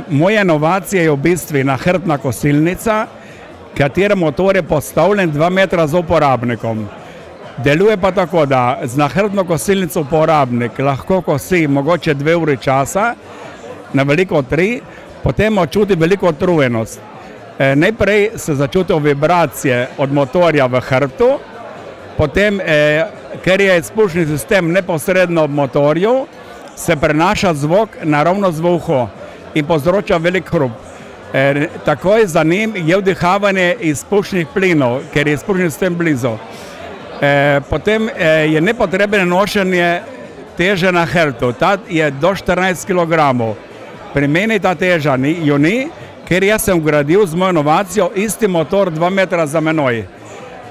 Moja inovacija je v bistvu nahrbtna kosilnica, katere motor je postavljen 2 metra z uporabnikom. Deluje pa tako, da z nahrbtno kosilnico uporabnik lahko kosi mogoče 2 uri časa, na veliko 3, potem občuti veliko utrujenost. Najprej se začutijo vibracije od motorja v hrbtu, potem, ker je izpušni sistem neposredno ob motorju, se prenaša zvok naravnost v uho in povzroča velik hrup. Takoj za njim je vdihavanje izpušnih plinov, ker je izpušni sistem blizu. Potem je nepotrebno nošenje teže na hrbtu, ta je do 14 kg. Pri meni ta teža ni, ker jaz sem vgradil z mojo inovacijo isti motor 2 metra za menoj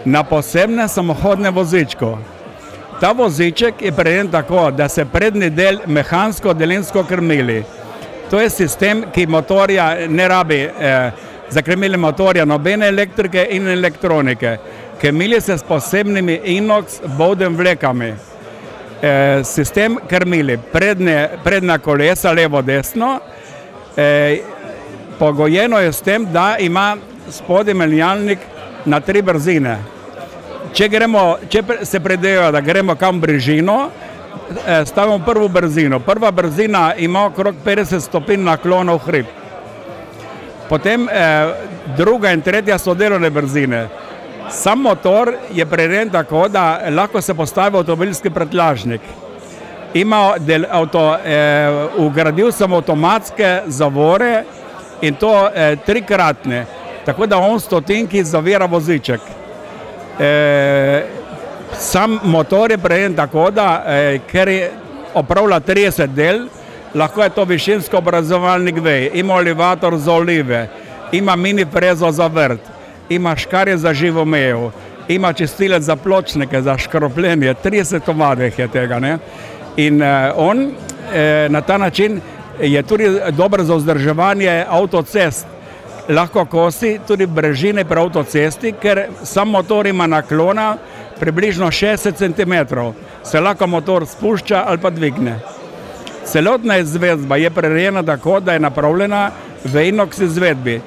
na posebnem samohodnem vozičku. Ta voziček je prirejen tako, da se prednji del mehansko daljinsko krmili. To je sistem, ki motorja ne rabi, za krmilje motorja nobene elektrike in elektronike. Krmili se s posebnimi inox bovdem vlekami. Sistem krmili prednja kolesa levo-desno, pogojeno je s tem, da ima spodaj menjalnik na 3 brzine. Če se predejo, da gremo kam v bližino, stavimo prvo brzino. Prva brzina ima okrog 50 stopinj naklona v hrib. Potem druga in tretja so delovne brzine. Sam motor je prirejen tako, da lahko se postavi avtomobilski prtljažnik. Vgradil sem avtomatske zavore in to 3-kratne, tako da on stotinki zavira voziček. Sam motor je prirejen tako, da ker opravlja 30 del, lahko je to višinsko obrazovalnik vej, ima olivator za olive, ima mini frezo za vrt, ima škarje za živo mejo, ima čistilec za pločnike, za škropljenje, 30 komadih je tega. In on na ta način je tudi dober za vzdrževanje avtocest. Lahko kosi tudi brežine pri avtocesti, ker sam motor ima naklona približno 60 cm. Se lahko motor spušča ali pa dvigne. Celotna izvedba je prirejena tako, da je napravljena v inox izvedbi.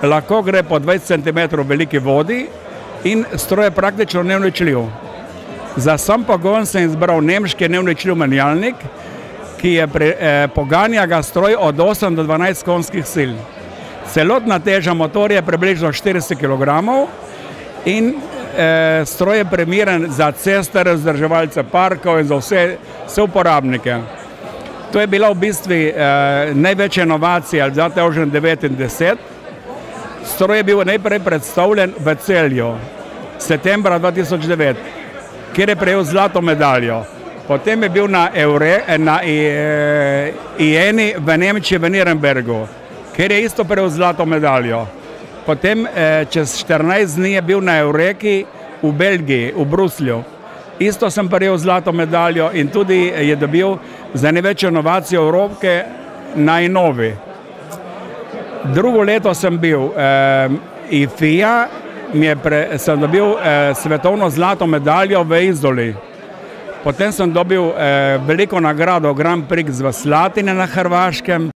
Lahko gre po 20 cm veliki vodi in stroj je praktično neuničljiv. Za sam pogon sem izbral nemški neuničljiv menjalnik, ki poganja ga stroj od 8 do 12 konjskih sil. Celotna teža motorja je približno 40 kg in stroj je primeren za cestarje, vzdrževalce parkov in za vse uporabnike. To je bila v bistvu največja inovacija za 2009 in 2010. Stroj je bil najprej predstavljen v Celju, septembra 2009, kjer je prejel zlato medaljo. Potem je bil na IENI v Nemčiji v Nürnbergu, kjer je isto prejel zlato medaljo. Potem čez 14 dni je bil na Eureki v Belgiji, v Bruslju. Isto sem prejel zlato medaljo in tudi je dobil za največjo inovacijo Evrope na Inovi. Drugo leto sem bil IFIA, sem dobil svetovno zlato medaljo v Izoli. Potem sem dobil veliko nagrado Grand Prix v Slatini na Hrvaškem.